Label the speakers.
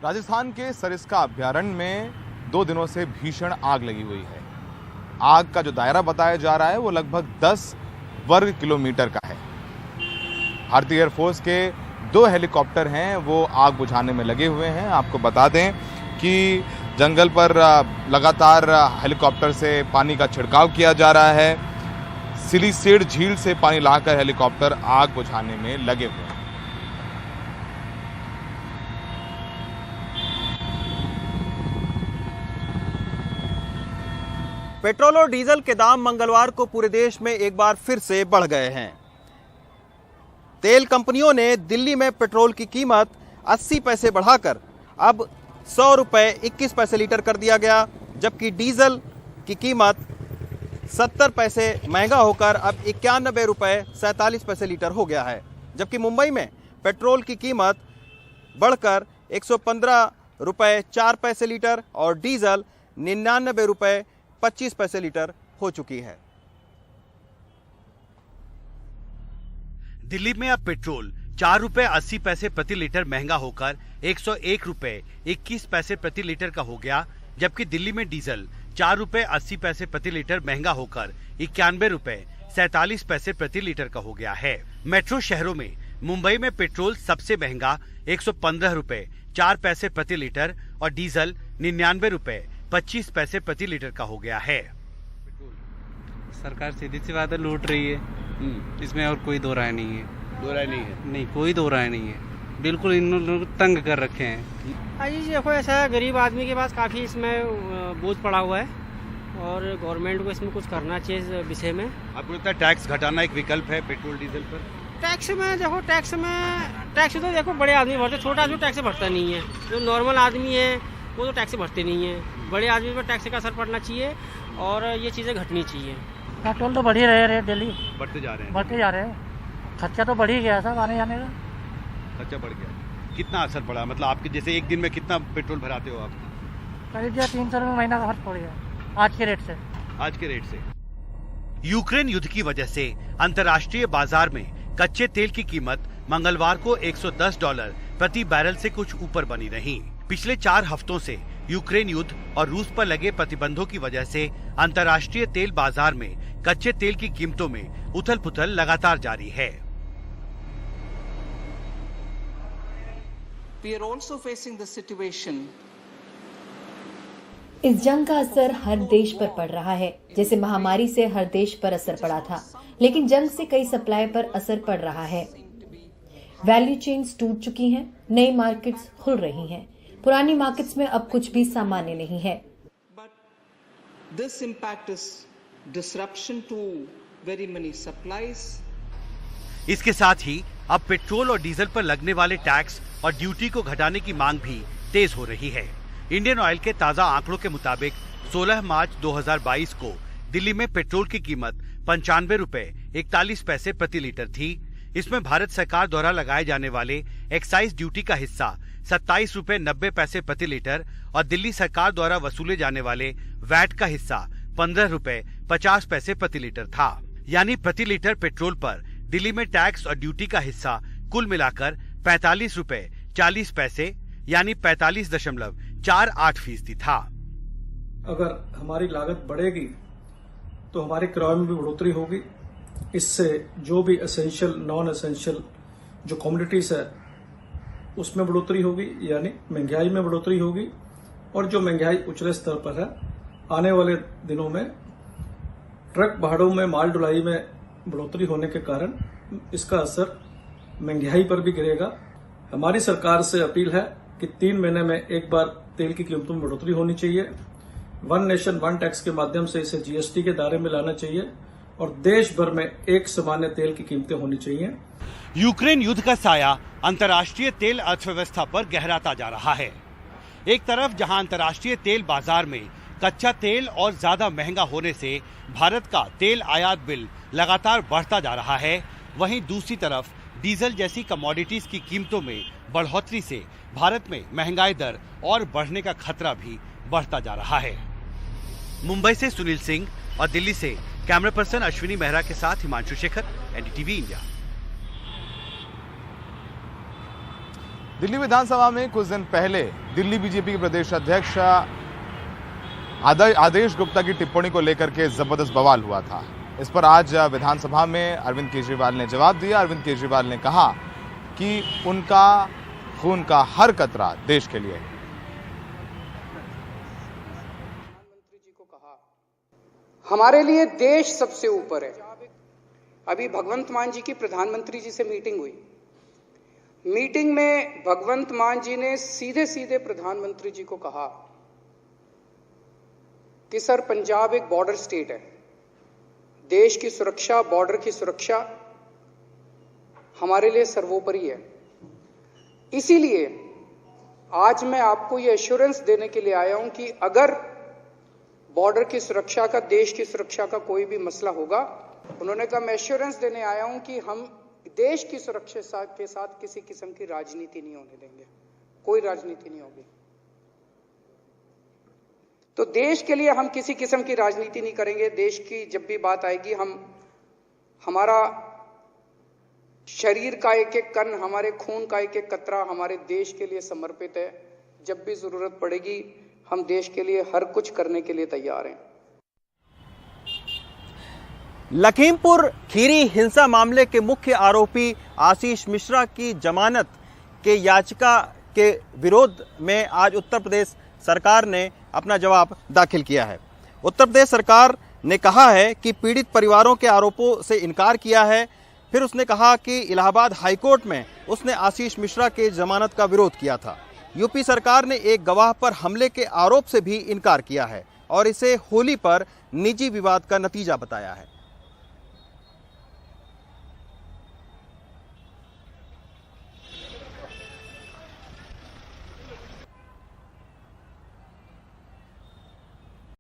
Speaker 1: राजस्थान के सरिस्का अभ्यारण्य में 2 दिनों से भीषण आग लगी हुई है। आग का जो दायरा बताया जा रहा है वो लगभग 10 वर्ग किलोमीटर का है। भारतीय एयरफोर्स के 2 हेलीकॉप्टर हैं वो आग बुझाने में लगे हुए हैं। आपको बता दें कि जंगल पर लगातार हेलीकॉप्टर से पानी का छिड़काव किया जा रहा है। सिलीसेड झील से पानी लाकर हेलीकॉप्टर आग बुझाने में लगे हुए हैं।
Speaker 2: पेट्रोल और डीजल के दाम मंगलवार को पूरे देश में एक बार फिर से बढ़ गए हैं। तेल कंपनियों ने दिल्ली में पेट्रोल की कीमत 80 पैसे बढ़ाकर अब 100 रुपये 21 पैसे लीटर कर दिया गया, जबकि डीजल की कीमत 70 पैसे महंगा होकर अब 91 रुपये 47 पैसे लीटर हो गया है। जबकि मुंबई में पेट्रोल की कीमत बढ़कर 115 रुपये 4 पैसे लीटर और डीजल 99 रुपये 25 पैसे लीटर हो चुकी है।
Speaker 3: दिल्ली में अब पेट्रोल 4 रुपये 80 पैसे प्रति लीटर महंगा होकर 101 रुपये 21 पैसे प्रति लीटर का हो गया, जबकि दिल्ली में डीजल 4 रुपये 80 पैसे प्रति लीटर महंगा होकर 91 रुपये 47 पैसे प्रति लीटर का हो गया है। मेट्रो शहरों में मुंबई में पेट्रोल सबसे महंगा 115 रुपये 4 पैसे प्रति लीटर और डीजल 99 रुपये 25 पैसे प्रति लीटर का हो गया है।
Speaker 4: सरकार सीधी सी बात है, लूट रही है। इसमें और कोई दो राय नहीं है।
Speaker 3: दो राय नहीं है?
Speaker 4: नहीं, कोई दो राय नहीं है। बिल्कुल इन लोग तंग कर रखे हैं।
Speaker 5: अजी देखो, ऐसा गरीब आदमी के पास काफ़ी इसमें बोझ पड़ा हुआ है और गवर्नमेंट को इसमें कुछ करना चाहिए इस विषय में।
Speaker 3: आपको लगता है टैक्स घटाना एक विकल्प है पेट्रोल डीजल पर?
Speaker 5: टैक्स में देखो, टैक्स तो देखो बड़े आदमी भरते, छोटा आदमी टैक्स भरता नहीं है। जो नॉर्मल आदमी है वो तो टैक्स भरते नहीं है। बड़े आदमी पर टैक्स का असर पड़ना चाहिए और ये चीज़ें घटनी चाहिए।
Speaker 6: पेट्रोल तो बढ़ ही रहे रेट, डेली
Speaker 3: बढ़ते जा रहे हैं।
Speaker 6: खर्चा तो बढ़ ही गया सब आने जाने का।
Speaker 3: खर्चा बढ़ गया। कितना असर पड़ा? मतलब आपके जैसे एक दिन में कितना पेट्रोल भराते हो आप?
Speaker 6: करीब 300 रुपये महीना का खर्च पड़ गया आज के रेट से।
Speaker 3: यूक्रेन युद्ध की वजह से अंतर्राष्ट्रीय बाजार में कच्चे तेल की कीमत मंगलवार को $110 प्रति बैरल से कुछ ऊपर बनी रही। पिछले 4 हफ्तों से यूक्रेन युद्ध और रूस पर लगे प्रतिबंधों की वजह से अंतर्राष्ट्रीय तेल बाजार में कच्चे तेल की कीमतों में उथल-पुथल लगातार जारी है।
Speaker 7: We are also facing the situation.
Speaker 8: इस जंग का असर हर देश पर पड़ रहा है। जैसे महामारी से हर देश पर असर पड़ा था, लेकिन जंग से कई सप्लाई पर असर पड़ रहा है। वैल्यू चेन्स टूट चुकी हैं, नई मार्केट्स खुल रही हैं। पुरानी मार्केट्स में अब कुछ भी सामान्य नहीं है।
Speaker 7: But this impact is disruption to very many supplies.
Speaker 3: इसके साथ ही अब पेट्रोल और डीजल पर लगने वाले टैक्स और ड्यूटी को घटाने की मांग भी तेज हो रही है। इंडियन ऑयल के ताजा आंकड़ों के मुताबिक 16 मार्च 2022 को दिल्ली में पेट्रोल की कीमत 95 रुपये 41 पैसे प्रति लीटर थी। इसमें भारत सरकार द्वारा लगाए जाने वाले एक्साइज ड्यूटी का हिस्सा 27 रुपये 90 पैसे प्रति लीटर और दिल्ली सरकार द्वारा वसूले जाने वाले वैट का हिस्सा 15 रुपये 50 पैसे प्रति लीटर था। यानी प्रति लीटर पेट्रोल पर दिल्ली में टैक्स और ड्यूटी का हिस्सा कुल मिलाकर 45 रुपये 40 पैसे यानी 45.48% था।
Speaker 9: अगर हमारी लागत बढ़ेगी तो हमारे किराए में भी बढ़ोतरी होगी। इससे जो भी एसेंशियल नॉन एसेंशियल जो कमोडिटीज है उसमें बढ़ोतरी होगी, यानी महंगाई में बढ़ोतरी होगी। और जो महंगाई उचले स्तर पर है, आने वाले दिनों में ट्रक भाड़ों में माल ढुलाई में बढ़ोतरी होने के कारण इसका असर महंगाई पर भी गिरेगा। हमारी सरकार से अपील है कि 3 महीने में एक बार तेल की कीमतों में बढ़ोतरी होनी चाहिए। वन नेशन वन टैक्स के माध्यम से इसे जीएसटी के दायरे में लाना चाहिए और देश भर में एक सामान्य तेल की कीमतें होनी चाहिए।
Speaker 3: यूक्रेन युद्ध का साया अंतर्राष्ट्रीय तेल अर्थव्यवस्था पर गहराता जा रहा है। एक तरफ जहां अंतर्राष्ट्रीय तेल बाजार में कच्चा तेल और ज्यादा महंगा होने से भारत का तेल आयात बिल लगातार बढ़ता जा रहा है, वहीं दूसरी तरफ डीजल जैसी कमोडिटीज की कीमतों में बढ़ोतरी से भारत में महंगाई दर और बढ़ने का खतरा भी बढ़ता जा रहा है। मुंबई से सुनील सिंह और दिल्ली से कैमरा पर्सन अश्विनी मेहरा के साथ हिमांशु शेखर, एनडीटीवी इंडिया।
Speaker 1: दिल्ली विधानसभा में कुछ दिन पहले दिल्ली बीजेपी के प्रदेश अध्यक्ष आदेश गुप्ता की टिप्पणी को लेकर के जबरदस्त बवाल हुआ था। इस पर आज विधानसभा में अरविंद केजरीवाल ने जवाब दिया। अरविंद केजरीवाल ने कहा कि उनका खून का हर कतरा देश के लिए।
Speaker 10: हमारे लिए देश सबसे ऊपर है। अभी भगवंत मान जी की प्रधानमंत्री जी से मीटिंग हुई। मीटिंग में भगवंत मान जी ने सीधे सीधे प्रधानमंत्री जी को कहा कि सर, पंजाब एक बॉर्डर स्टेट है। देश की सुरक्षा, बॉर्डर की सुरक्षा हमारे लिए सर्वोपरि है। इसीलिए आज मैं आपको ये एश्योरेंस देने के लिए आया हूं कि अगर बॉर्डर की सुरक्षा का, देश की सुरक्षा का कोई भी मसला होगा, उन्होंने कहा मैं एश्योरेंस देने आया हूं कि हम देश की सुरक्षा के साथ किसी किस्म की राजनीति नहीं होने देंगे। कोई राजनीति नहीं होगी। तो देश के लिए हम किसी किस्म की राजनीति नहीं करेंगे। देश की जब भी बात आएगी, हमारा शरीर का एक एक कण, हमारे खून का एक एक कतरा हमारे देश के लिए समर्पित है। जब भी जरूरत पड़ेगी हम देश के लिए हर कुछ करने के लिए तैयार हैं।
Speaker 2: लखीमपुर खीरी हिंसा मामले के मुख्य आरोपी आशीष मिश्रा की जमानत के याचिका के विरोध में आज उत्तर प्रदेश सरकार ने अपना जवाब दाखिल किया है। उत्तर प्रदेश सरकार ने कहा है कि पीड़ित परिवारों के आरोपों से इनकार किया है। फिर उसने कहा कि इलाहाबाद हाईकोर्ट में उसने आशीष मिश्रा के जमानत का विरोध किया था। यूपी सरकार ने एक गवाह पर हमले के आरोप से भी इनकार किया है और इसे होली पर निजी विवाद का नतीजा बताया है।